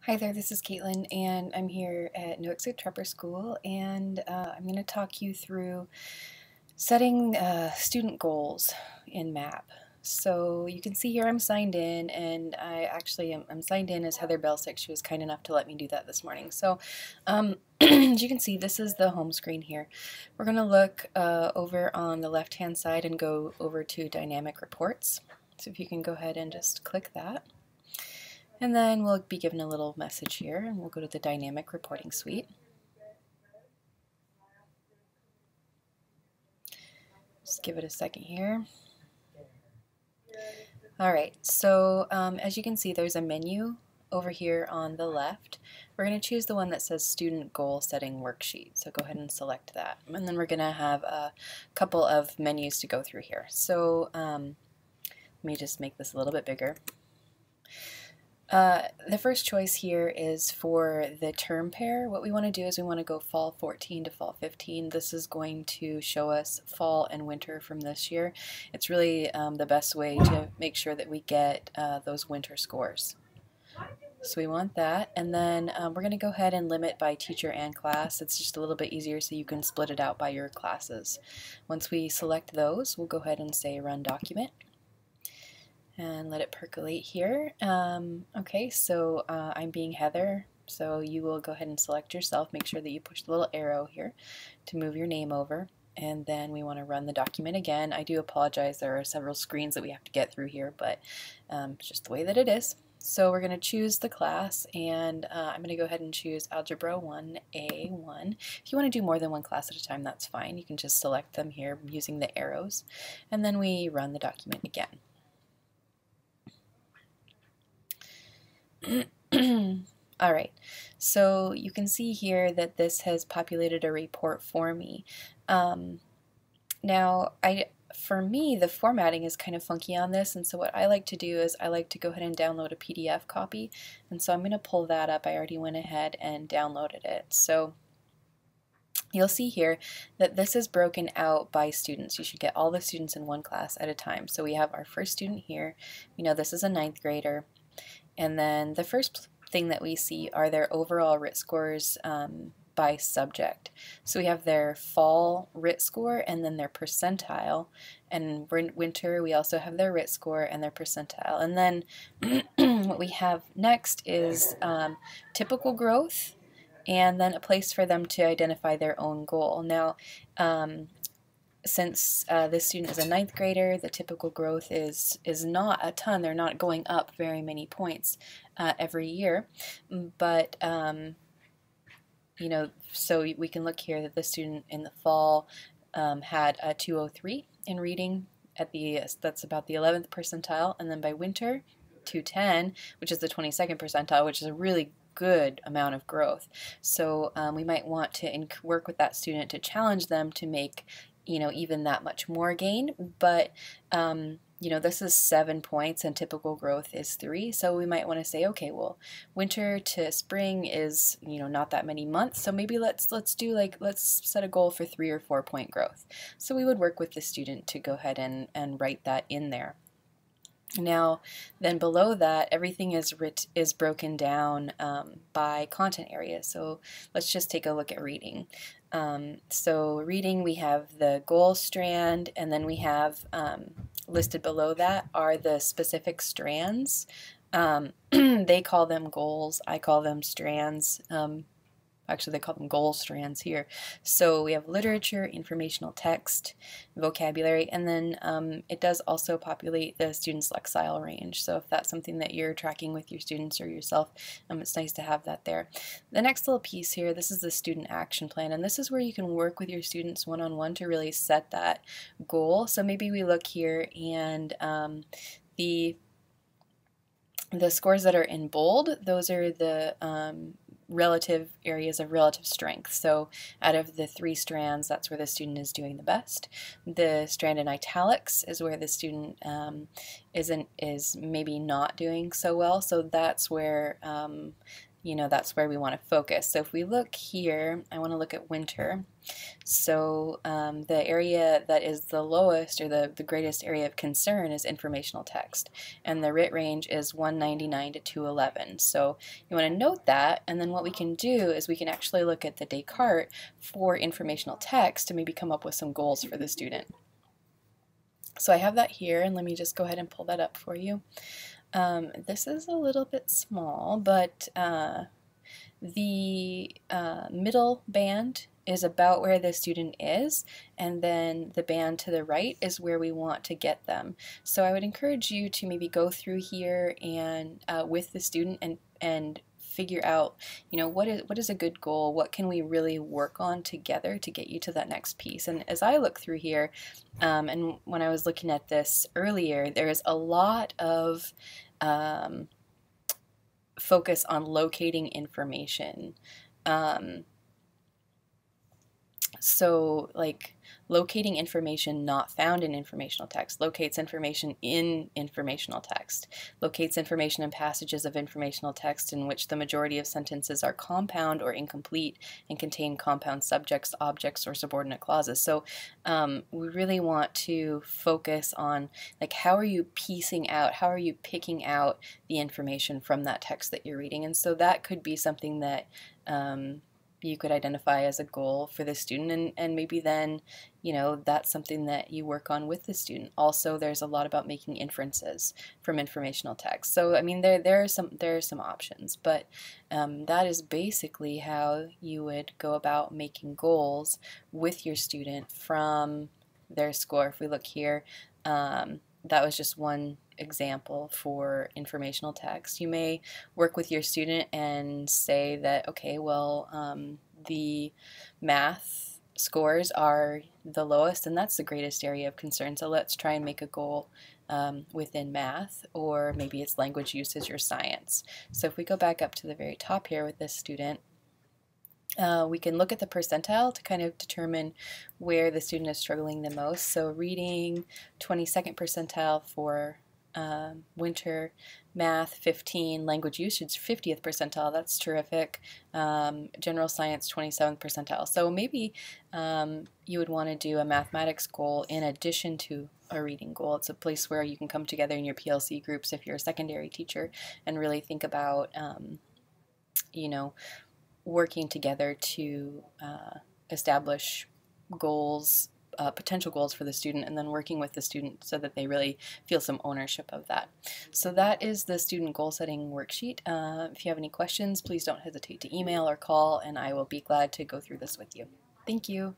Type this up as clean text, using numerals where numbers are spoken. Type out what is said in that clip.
Hi there, this is Caitlin, and I'm here at Untitled Chapter School, and I'm going to talk you through setting student goals in MAP. So you can see here I'm signed in, and I'm signed in as Heather Belsick. She was kind enough to let me do that this morning. So as you can see, this is the home screen here. We're going to look over on the left-hand side and go over to Dynamic Reports. So if you can go ahead and just click that. And then we'll be given a little message here, and we'll go to the Dynamic Reporting Suite. Just give it a second here. Alright, so as you can see, there's a menu over here on the left. We're going to choose the one that says Student Goal Setting Worksheet. So go ahead and select that. And then we're going to have a couple of menus to go through here. So let me just make this a little bit bigger. The first choice here is for the term pair. What we want to do is we want to go fall 14 to fall 15. This is going to show us fall and winter from this year. It's really the best way to make sure that we get those winter scores. So we want that, and then we're going to go ahead and limit by teacher and class. It's just a little bit easier so you can split it out by your classes. Once we select those, we'll go ahead and say Run Document. And let it percolate here. Okay, so I'm being Heather, so you will go ahead and select yourself. Make sure that you push the little arrow here to move your name over, and then we want to run the document again. I do apologize, there are several screens that we have to get through here, but it's just the way that it is. So we're going to choose the class, and I'm going to go ahead and choose Algebra 1A1. If you want to do more than one class at a time, that's fine. You can just select them here using the arrows, and then we run the document again. Alright, so you can see here that this has populated a report for me. Now, for me, the formatting is kind of funky on this, and so what I like to do is I like to go ahead and download a PDF copy, and so I'm going to pull that up. I already went ahead and downloaded it. So you'll see here that this is broken out by students. You should get all the students in one class at a time. So we have our first student here. We know this is a 9th grader. And then the first thing that we see are their overall RIT scores by subject. So we have their fall RIT score and then their percentile. And winter we also have their RIT score and their percentile. And then what we have next is typical growth, and then a place for them to identify their own goal. Now, since this student is a 9th grader, the typical growth is not a ton. They're not going up very many points every year, but you know, so we can look here that the student in the fall had a 203 in reading that's about the 11th percentile, and then by winter 210, which is the 22nd percentile, which is a really good amount of growth. So we might want to work with that student to challenge them to make even that much more gain, but this is 7 points and typical growth is 3, so we might want to say, okay, well, winter to spring is not that many months, so maybe let's set a goal for 3 or 4 point growth. So we would work with the student to go ahead and write that in there. Now, then below that, everything is broken down by content area. So let's just take a look at reading. So reading, we have the goal strand, and then we have listed below that are the specific strands. They call them goals, I call them strands. Actually, they call them goal strands here. So we have literature, informational text, vocabulary, and then it does also populate the student's lexile range. So if that's something that you're tracking with your students or yourself, it's nice to have that there. The next little piece here, this is the student action plan, and this is where you can work with your students one-on-one to really set that goal. So maybe we look here, and the scores that are in bold, those are the relative areas of relative strength. So out of the 3 strands, that's where the student is doing the best. The strand in italics is where the student is maybe not doing so well. So that's where that's where we want to focus. So if we look here, I want to look at winter. So the area that is the lowest, or the greatest area of concern, is informational text, and the writ range is 199 to 211. So you want to note that, and then what we can do is we can actually look at the Descartes for informational text to maybe come up with some goals for the student. So I have that here, and let me just go ahead and pull that up for you. This is a little bit small, but the middle band is about where the student is, and then the band to the right is where we want to get them. So I would encourage you to maybe go through here and with the student and figure out, what is a good goal, what can we really work on together to get you to that next piece. And as I look through here, and when I was looking at this earlier, there is a lot of focus on locating information. So like locating information not found in informational text, locates information in informational text, locates information in passages of informational text in which the majority of sentences are compound or incomplete and contain compound subjects, objects, or subordinate clauses. So we really want to focus on like how are you piecing out, how are you picking out the information from that text that you're reading. And so that could be something that you could identify as a goal for the student, and maybe then that's something that you work on with the student. Also, there's a lot about making inferences from informational text. So I mean there are some options, but that is basically how you would go about making goals with your student from their score. If we look here, that was just one example for informational text. You may work with your student and say that, okay, well, the math scores are the lowest, and that's the greatest area of concern, so let's try and make a goal within math, or maybe it's language usage or science. So if we go back up to the very top here with this student, we can look at the percentile to kind of determine where the student is struggling the most. So reading, 22nd percentile for winter, math 15, language usage 50th percentile, that's terrific, general science 27th percentile. So maybe you would want to do a mathematics goal in addition to a reading goal. It's a place where you can come together in your PLC groups if you're a secondary teacher and really think about working together to establish goals, potential goals for the student, and then working with the student so that they really feel some ownership of that. So that is the student goal setting worksheet. If you have any questions, please don't hesitate to email or call, and I will be glad to go through this with you. Thank you.